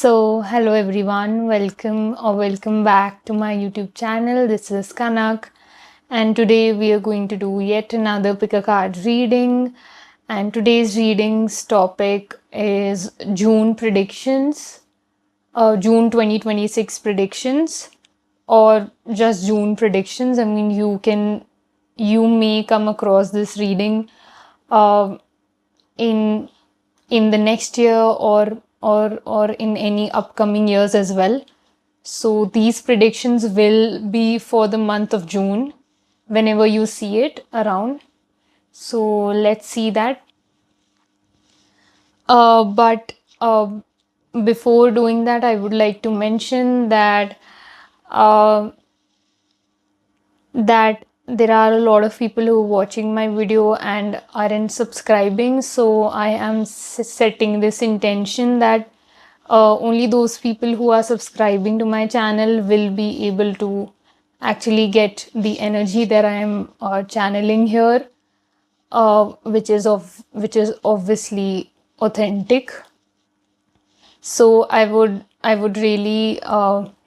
Hello everyone, welcome back to my YouTube channel. This is Kanak, and today we are going to do yet another pick a card reading. And today's reading's topic is June predictions, June 2026 predictions, or just June predictions. I mean, you may come across this reading uh, in the next year or in any upcoming years as well. So these predictions will be for the month of June whenever you see it around. So let's see that. But before doing that, I would like to mention uh, that there are a lot of people who are watching my video and aren't subscribing. So I am setting this intention that only those people who are subscribing to my channel will be able to actually get the energy that I am channeling here, which is obviously authentic. So I would really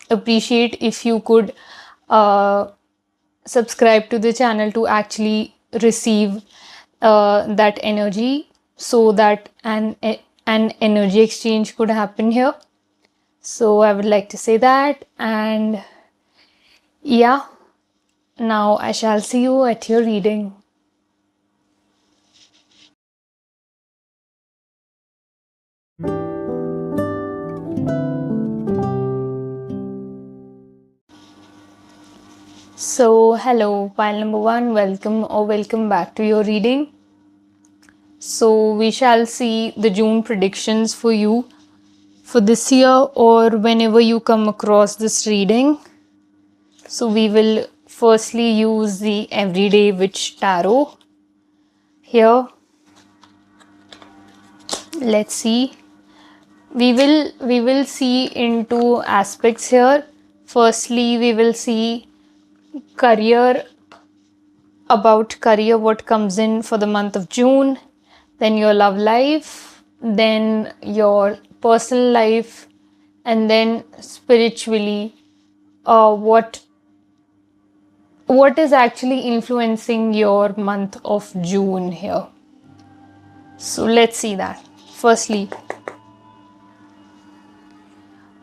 appreciate if you could uh, subscribe to the channel to actually receive that energy, so that an energy exchange could happen here. So I would like to say that. And yeah, now I shall see you at your reading. So hello, pile number one, welcome back to your reading. So we shall see the June predictions for you for this year or whenever you come across this reading. So we will firstly use the Everyday Witch Tarot here. Let's see. We will see into aspects here. Firstly, we will see career, about career, what comes in for the month of June, then your love life, then your personal life, and then spiritually, what is actually influencing your month of June here. So let's see that. Firstly,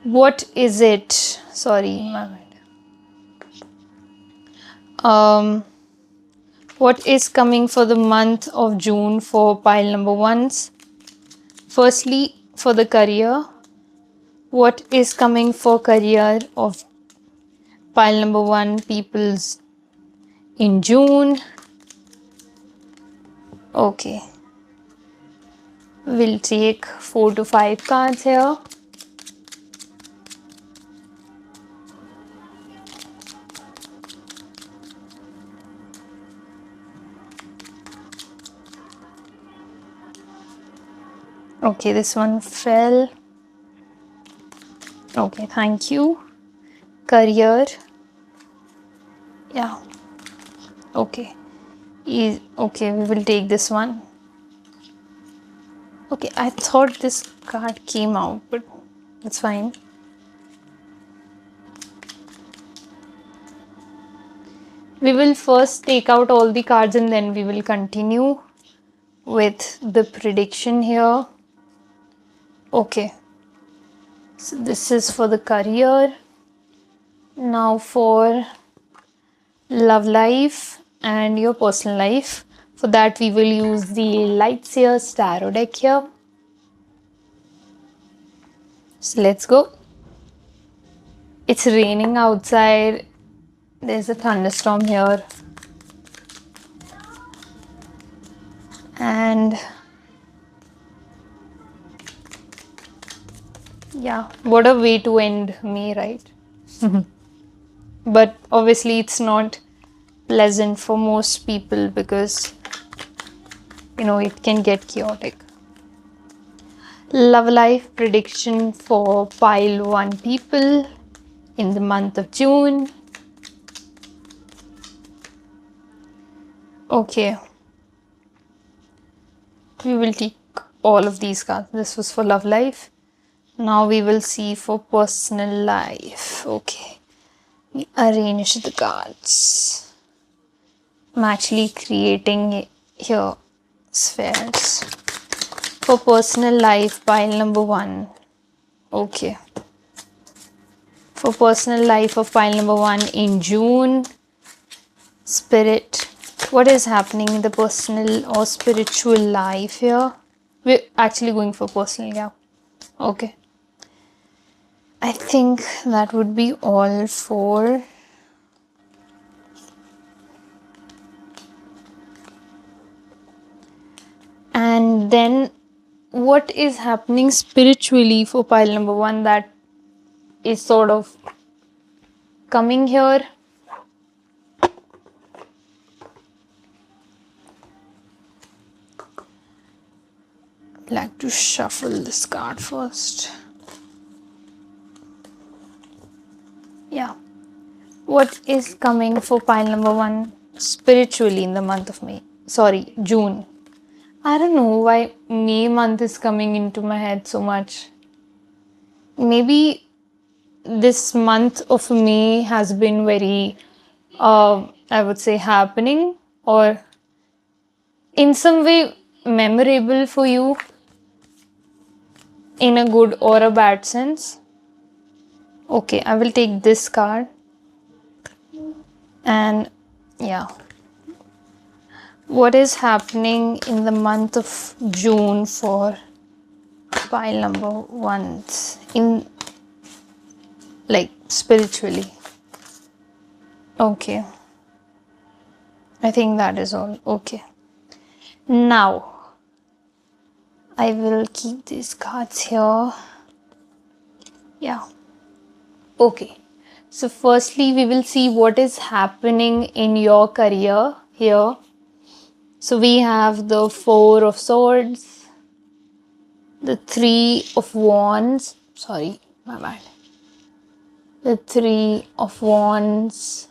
what is it? Sorry, my bad. What is coming for the month of June for pile number ones? Firstly, for the career, what is coming for career of pile number one peoples in June? Okay, we'll take 4 to 5 cards here. Okay, this one fell. Okay, thank you. Career. Yeah. Okay. Okay, we will take this one. Okay, I thought this card came out, but that's fine. We will first take out all the cards and then we will continue with the prediction here. Okay. So this is for the career. Now for love life and your personal life. For that we will use the Lightseers Tarot deck here. So let's go. It's raining outside. There's a thunderstorm here. And yeah, what a way to end May, right? But obviously it's not pleasant for most people because it can get chaotic. Love life prediction for pile 1 people in the month of June. Okay, we will take all of these cards. This was for love life. Now we will see for personal life. Okay. We arrange the cards. I'm actually creating here spheres. For personal life, pile number 1. Okay. For personal life of pile number 1 in June. Spirit. What is happening in the personal or spiritual life here? We're actually going for personal, yeah. Okay. I think that would be all for and then what is happening spiritually for pile number 1 that is sort of coming here. I'd like to shuffle this card first. Yeah. What is coming for pile number 1 spiritually in the month of May? Sorry, June. I don't know why May month is coming into my head so much. Maybe this month of May has been very, I would say, happening or in some way memorable for you in a good or a bad sense. Okay, I will take this card and yeah. What is happening in the month of June for pile number 1 in like spiritually? Okay. I think that is all. Okay. Now, I will keep these cards here. Yeah. Okay. So, firstly, we will see what is happening in your career here. So, we have the 4 of Swords, the 3 of Wands. Sorry, my bad. The 3 of Wands,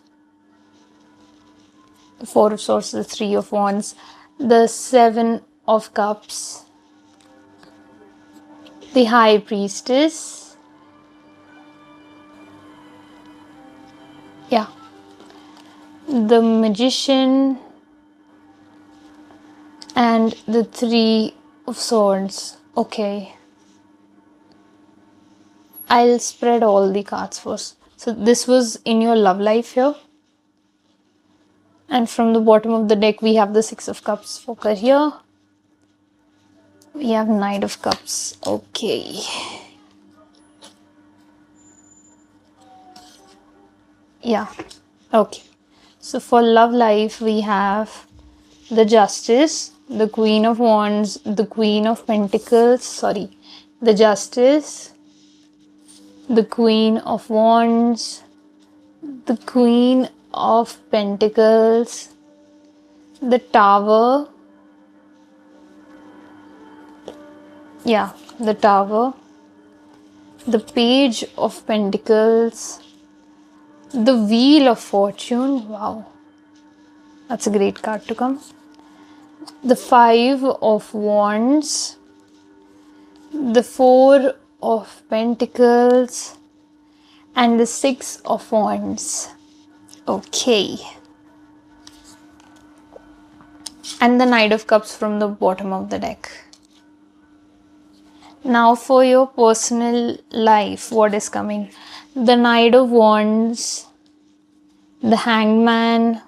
the 4 of Swords, the 3 of Wands, the 7 of Cups, the High Priestess, yeah, the Magician, and the 3 of Swords. Okay. I'll spread all the cards first. So this was in your love life here. And from the bottom of the deck, we have the 6 of Cups for career. We have Knight of Cups. Okay. Yeah. Okay. So for love life, we have the Justice, the Queen of Wands, the Queen of Pentacles. Sorry. The Justice, the Queen of Wands, the Queen of Pentacles, the Tower, yeah, the Tower, the Page of Pentacles, the Wheel of Fortune, wow, that's a great card to come, the 5 of Wands, the 4 of Pentacles, and the 6 of Wands. Okay. And the Knight of Cups from the bottom of the deck. Now for your personal life, what is coming? The Knight of Wands, the Hangman,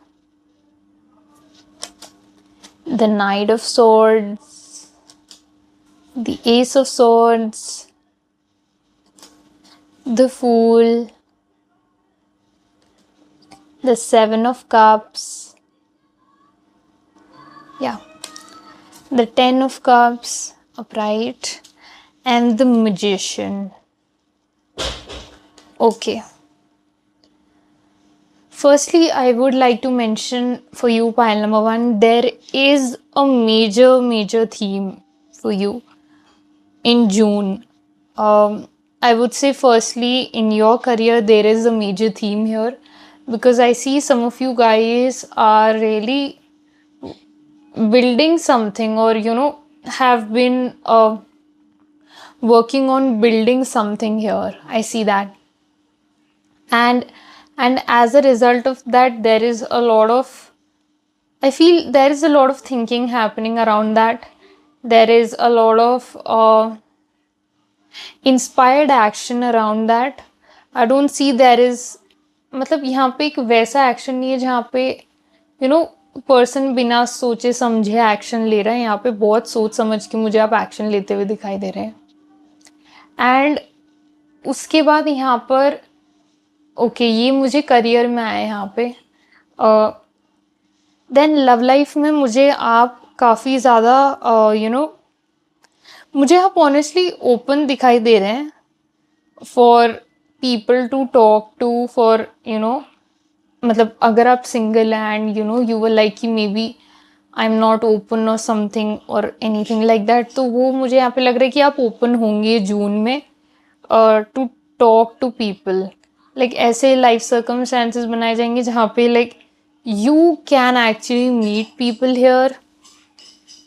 the Knight of Swords, the Ace of Swords, the Fool, the 7 of Cups, yeah, the 10 of Cups upright, and the Magician. Okay. Firstly, I would like to mention for you, pile number 1, there is a major theme for you in June. I would say, firstly, in your career, there is a major theme here because I see some of you guys are really building something or, have been working on building something here. I see that. And as a result of that, there is a lot of, I feel there is a lot of thinking happening around that. There is a lot of inspired action around that. I don't see there is, मतलब यहाँ पे एक वैसा action नहीं है जहाँ पे person बिना सोचे समझे एक्शन ले रहा है. यहाँ पे बहुत सोच समझ के मुझे आप एक्शन लेते हुए दिखाई दे रहे हैं. एंड उसके बाद यहाँ पर ओके ये मुझे करियर में आया यहाँ पे. देन लव लाइफ में मुझे आप काफ़ी ज़्यादा मुझे आप ऑनेस्टली ओपन दिखाई दे रहे हैं for people to talk to, for मतलब अगर आप single and you were like कि may be I am not open और समथिंग और एनीथिंग लाइक दैट, तो वो मुझे यहाँ पे लग रहा है कि आप ओपन होंगे जून में to talk to people. Like ऐसे लाइफ सर्कमस्टेंसेस बनाए जाएंगे जहाँ पे like you can actually meet people here.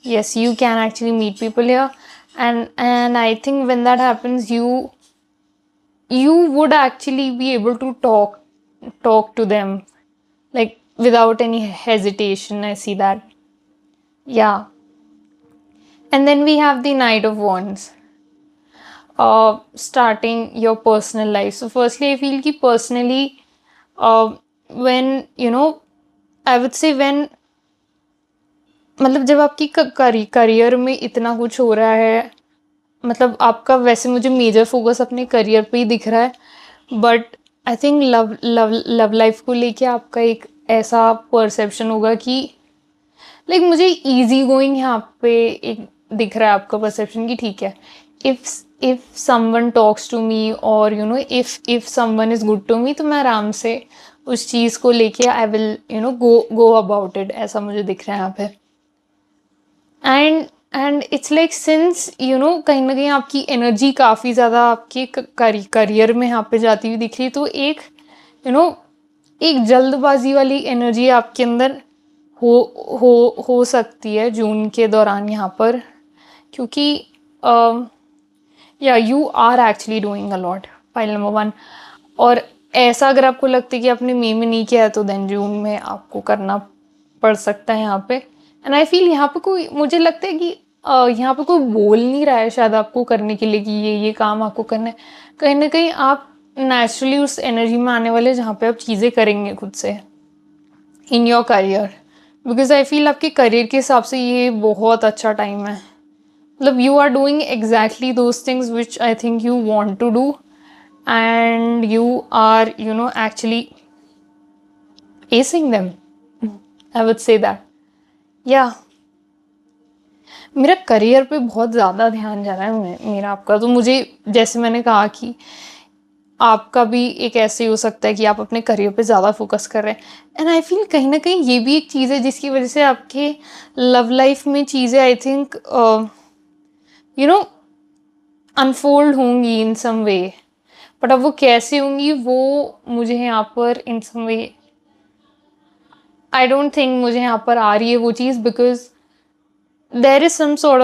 yes, you can actually meet people here, and I think when that happens, you would actually be able to talk to them like without any hesitation. I see that. Yeah. And then we have the Knight of Wands, starting your personal life. So firstly, I feel ki personally, when I would say when मतलब जब आपकी career में इतना कुछ हो रहा है, मतलब आपका वैसे मुझे मेजर फोकस अपने करियर पे ही दिख रहा है, but I think love life को लेके आपका एक ऐसा परसेप्शन होगा कि लाइक मुझे इजी गोइंग यहाँ पे एक दिख रहा है आपका परसेप्शन कि ठीक है, if someone talks to me और if someone is good to me, तो मैं आराम से उस चीज़ को लेके I will go about it. ऐसा मुझे दिख रहा है यहाँ पे. एंड इट्स लाइक सिंस कहीं ना कहीं आपकी एनर्जी काफ़ी ज़्यादा आपके करियर में यहाँ पे जाती हुई दिख रही है, तो एक एक जल्दबाजी वाली एनर्जी आपके अंदर हो सकती है जून के दौरान यहाँ पर, क्योंकि या you are actually doing a lot, file number 1. और ऐसा अगर आपको लगता है कि आपने मई में नहीं किया है तो देन जून में आपको करना पड़ सकता है यहाँ पे. एंड आई फील यहाँ पे कोई, मुझे लगता है कि यहाँ पे कोई बोल नहीं रहा है शायद आपको करने के लिए कि ये काम आपको करना है. कहीं ना कहीं आप नेचुरली उस एनर्जी में आने वाले जहाँ पे आप चीज़ें करेंगे खुद से in your career, because I feel आपके करियर के हिसाब से ये बहुत अच्छा टाइम है. मतलब you are doing exactly those things which I think you want to do, and you are actually acing them. I would say that. Yeah. मेरा करियर पे बहुत ज़्यादा ध्यान जा रहा है मेरा आपका, तो मुझे जैसे मैंने कहा कि आपका भी एक ऐसे हो सकता है कि आप अपने करियर पे ज़्यादा फोकस कर रहे हैं. एंड आई फील कहीं ना कहीं ये भी एक चीज़ है जिसकी वजह से आपके लव लाइफ में चीज़ें आई थिंक अनफोल्ड होंगी इन सम वे, बट अब वो कैसे होंगी वो मुझे यहाँ पर इन सम वे आई डोंट थिंक मुझे यहाँ पर आ रही है वो चीज़, because there is some sort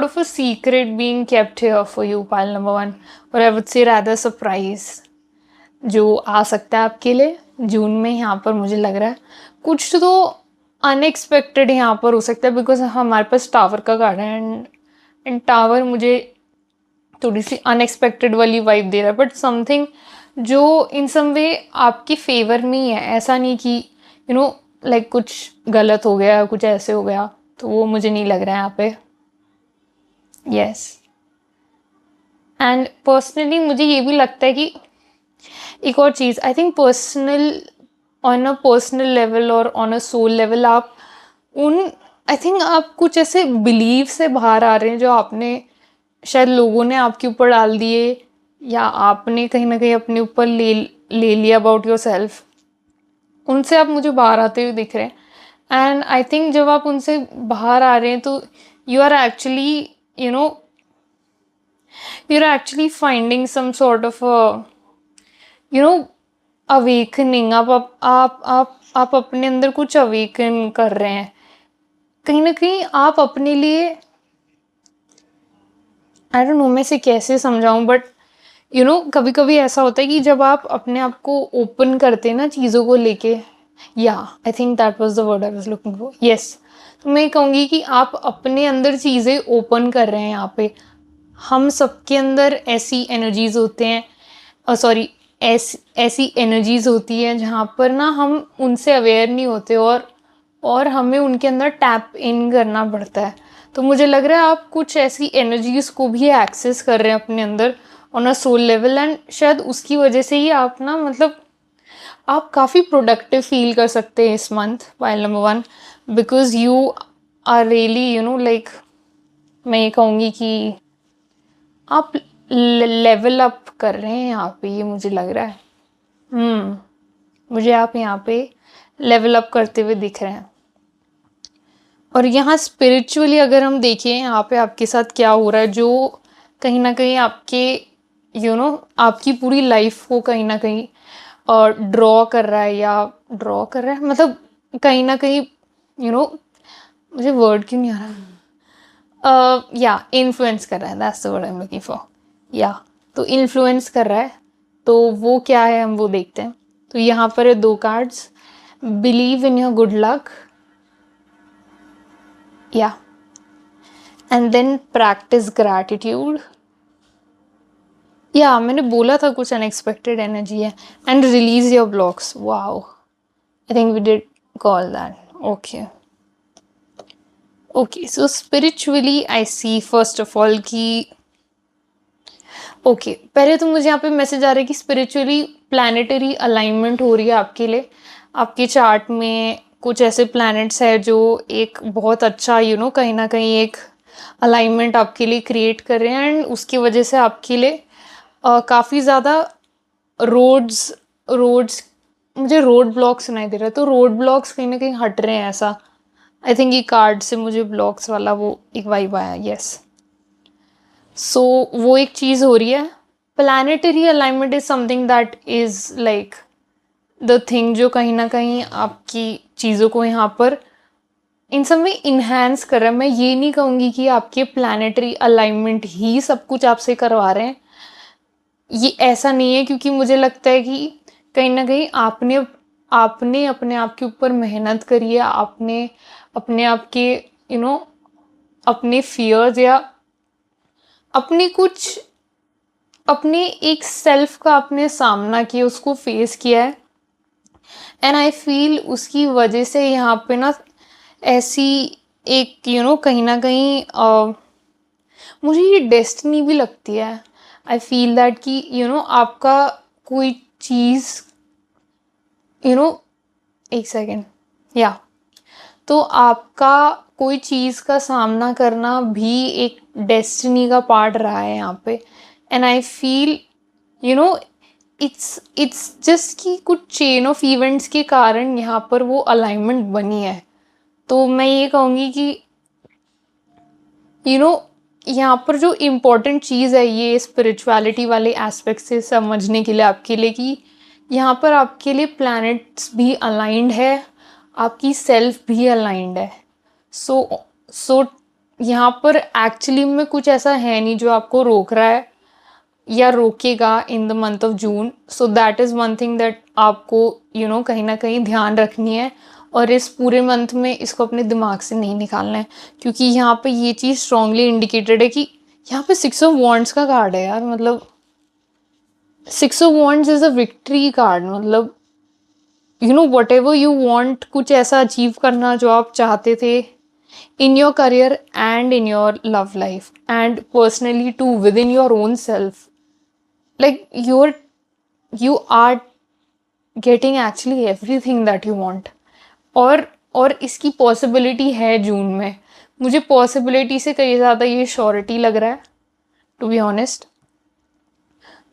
of a secret being kept here for you, pile number 1, और I would say rather surprise जो आ सकता है आपके लिए जून में. यहाँ पर मुझे लग रहा है कुछ तो अनएक्सपेक्टेड यहाँ पर हो सकता है, बिकॉज हमारे पास टावर का कार्ड है एंड टावर मुझे थोड़ी सी अनएक्सपेक्टेड वाली वाइब दे रहा है, बट समथिंग जो इन सम वे आपके फेवर में ही है. ऐसा नहीं कि लाइक कुछ गलत हो गया, कुछ ऐसे हो गया, तो वो मुझे नहीं लग रहा है यहाँ पे. यस. एंड पर्सनली मुझे ये भी लगता है कि एक और चीज़, I think on a personal level और ऑन अ सोल लेवल आप आई थिंक आप कुछ ऐसे बिलीव से बाहर आ रहे हैं जो आपने शायद लोगों ने आपके ऊपर डाल दिए या आपने कहीं ना कहीं अपने ऊपर ले लिया अबाउट योर सेल्फ. उनसे आप मुझे बाहर आते हुए दिख रहे हैं. एंड आई थिंक जब आप उनसे बाहर आ रहे हैं तो you are actually finding some sort of awakening. आप अपने अंदर कुछ अवेकन कर रहे हैं. कहीं ना कहीं आप अपने लिए आई डोंट नो मैं इसे कैसे समझाऊँ, बट कभी कभी ऐसा होता है कि जब आप अपने आप को ओपन करते हैं ना चीज़ों को लेके, या I think that was the word I was looking for, yes. तो मैं कहूँगी कि आप अपने अंदर चीज़ें ओपन कर रहे हैं यहाँ पे। हम सबके अंदर ऐसी एनर्जीज होते हैं, सॉरी, ऐसी एनर्जीज होती है जहाँ पर ना हम उनसे अवेयर नहीं होते, और हमें उनके अंदर टैप इन करना पड़ता है। तो मुझे लग रहा है आप कुछ ऐसी एनर्जीज को भी एक्सेस कर रहे हैं अपने अंदर on a soul level, and शायद उसकी वजह से ही आप ना, मतलब आप काफ़ी प्रोडक्टिव फील कर सकते हैं इस month, file number 1, because you are really like, मैं ये कहूँगी कि आप लेवल अप कर रहे हैं यहाँ पे, ये मुझे लग रहा है। मुझे आप यहाँ पे लेवल अप करते हुए दिख रहे हैं। और यहाँ स्पिरिचुअली अगर हम देखें यहाँ पे आपके साथ क्या हो रहा है, जो कहीं ना कहीं आपके आपकी पूरी लाइफ को कहीं ना कहीं ड्रॉ कर रहा है, या ड्रॉ कर रहा है मतलब कहीं ना कहीं मुझे वर्ड क्यों नहीं आ रहा, या इन्फ्लुएंस कर रहा है, that's the word I am looking for. या तो इन्फ्लुएंस कर रहा है, तो वो क्या है हम वो देखते हैं। तो यहाँ पर है 2 cards, believe in your good luck, या एंड देन प्रैक्टिस ग्रैटिट्यूड। या मैंने बोला था कुछ अनएक्सपेक्टेड एनर्जी है, and release your blocks. Wow, I think we did call that. Okay so spiritually I see first of all कि पहले तो मुझे यहाँ पे मैसेज आ रहा है कि स्पिरिचुअली प्लानिटरी अलाइनमेंट हो रही है आपके लिए। आपके चार्ट में कुछ ऐसे प्लैनेट्स है जो एक बहुत अच्छा कहीं ना कहीं एक अलाइनमेंट आपके लिए क्रिएट कर रहे हैं, एंड उसकी वजह से आपके लिए काफ़ी ज़्यादा रोड्स रोड्स मुझे रोड ब्लॉक सुनाई दे रहा है, तो रोड ब्लॉक्स कहीं ना कहीं हट रहे हैं ऐसा। आई थिंक ये कार्ड से मुझे ब्लॉक्स वाला वो एक वाइब आया, यस। सो वो एक चीज़ हो रही है। Planetary alignment is something that is like the thing जो कहीं ना कहीं आपकी चीज़ों को यहाँ पर इन सब में इन्हेंस कर रहा है। मैं ये नहीं कहूँगी कि आपके प्लानिटरी अलाइनमेंट ही सब कुछ आपसे करवा रहे हैं, ये ऐसा नहीं है, क्योंकि मुझे लगता है कि कहीं ना कहीं आपने आपने अपने आप के ऊपर मेहनत करी है, आपने अपने आप के अपने फियर्स या अपने कुछ अपने एक सेल्फ का आपने सामना किया, उसको फेस किया है, एंड आई फील उसकी वजह से यहाँ पे ना ऐसी एक कहीं ना कहीं मुझे ये डेस्टिनी भी लगती है। आई फील दैट कि आपका कोई चीज़ एक सेकेंड, या तो आपका कोई चीज़ का सामना करना भी एक डेस्टिनी का पार्ट रहा है यहाँ पे, and I feel it's just कि कुछ चेन ऑफ इवेंट्स के कारण यहाँ पर वो अलाइनमेंट बनी है। तो मैं ये कहूँगी कि यहाँ पर जो इम्पोर्टेंट चीज़ है ये स्पिरिचुअलिटी वाले एस्पेक्ट से समझने के लिए आपके लिए, कि यहाँ पर आपके लिए प्लैनेट्स भी अलाइंड है, आपकी सेल्फ भी अलाइंड है। सो यहाँ पर एक्चुअली में कुछ ऐसा है नहीं जो आपको रोक रहा है या रोकेगा in the month of June. So that is one thing that आपको कहीं ना कहीं ध्यान रखनी है, और इस पूरे मंथ में इसको अपने दिमाग से नहीं निकालना है, क्योंकि यहाँ पे ये चीज़ स्ट्रांगली इंडिकेटेड है कि यहाँ पे 6 ऑफ वॉन्ड्स का कार्ड है यार। मतलब 6 of wands is a victory card, मतलब वट एवर यू वॉन्ट, कुछ ऐसा अचीव करना जो आप चाहते थे in your career and in your love life and personally too within your own self, like you are getting actually everything that you want। और इसकी पॉसिबिलिटी है जून में। मुझे पॉसिबिलिटी से कहीं ज़्यादा ये श्योरिटी लग रहा है, टू बी ऑनेस्ट।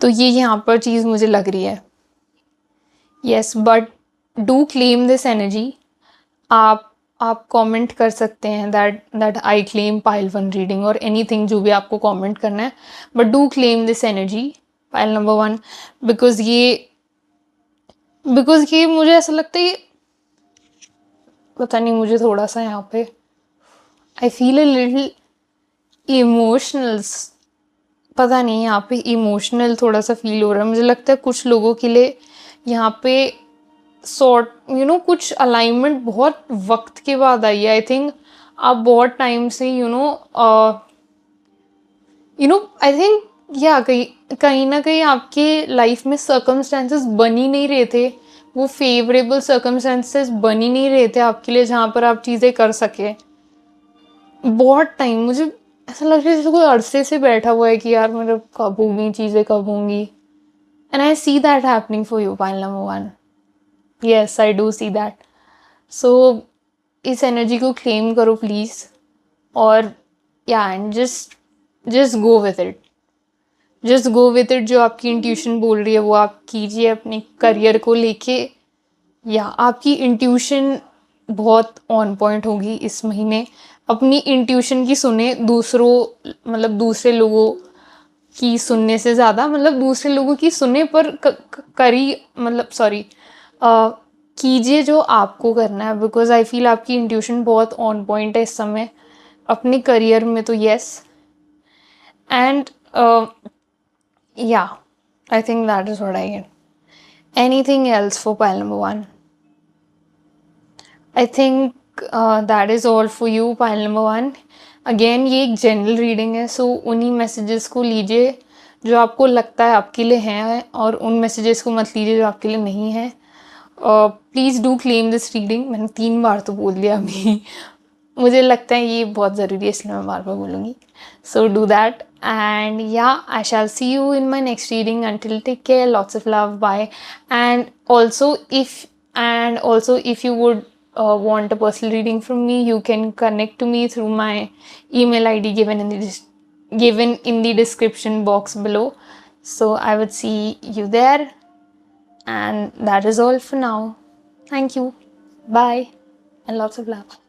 तो ये यहाँ पर चीज़ मुझे लग रही है, yes. But do claim this energy. आप कमेंट कर सकते हैं that I claim pile 1 reading और एनीथिंग जो भी आपको कमेंट करना है, but do claim this energy pile number 1, because ये मुझे ऐसा लगता है, पता नहीं, मुझे थोड़ा सा यहाँ पे I feel a little emotional पता नहीं यहाँ पे इमोशनल थोड़ा सा फील हो रहा है। मुझे लगता है कुछ लोगों के लिए यहाँ पे कुछ अलाइनमेंट बहुत वक्त के बाद आई है। आई थिंक आप बहुत टाइम से आई थिंक या कहीं कहीं ना कहीं आपके लाइफ में सर्कमस्टेंसेस बन ही नहीं रहे थे, वो फेवरेबल सर्कमस्टेंसेस बन ही नहीं रहे थे आपके लिए जहाँ पर आप चीज़ें कर सके। बहुत टाइम मुझे ऐसा लग रहा है जैसे कोई अरसे से बैठा हुआ है कि यार मतलब कब होंगी चीज़ें, कब होंगी। And I see that happening for you, pile number one. Yes, I do see that. So इस एनर्जी को क्लेम करो प्लीज़, और या and just just go with it, just go with it. जो आपकी इंट्यूशन बोल रही है वो आप कीजिए अपने करियर को लेके। या आपकी इंट्यूशन बहुत ऑन पॉइंट होगी इस महीने। अपनी इंट्यूशन की सुने, दूसरे लोगों की सुनने से ज़्यादा, मतलब दूसरे लोगों की सुने पर करी मतलब सॉरी कीजिए जो आपको करना है। बिकॉज आई फील आपकी इंट्यूशन बहुत ऑन पॉइंट है इस समय अपने करियर में तो। Yes, and yeah, I think that is what I get. Anything else for pile number one? I think that is all for you, pile number one. Again, ये एक general reading है, सो उन्हीं मैसेजेस को लीजिए जो आपको लगता है आपके लिए हैं, और उन मैसेजेस को मत लीजिए जो आपके लिए नहीं है। Please do claim this reading. मैंने 3 बार तो बोल दिया अभी। मुझे लगता है ये बहुत ज़रूरी है, इसलिए मैं बार बार बोलूँगी। So do that, and yeah, I shall see you in my next reading. Until, take care, lots of love, bye. And also if you would want a personal reading from me, you can connect to me through my email ID given in the description box below. So I would see you there, and that is all for now. Thank you, bye, and lots of love.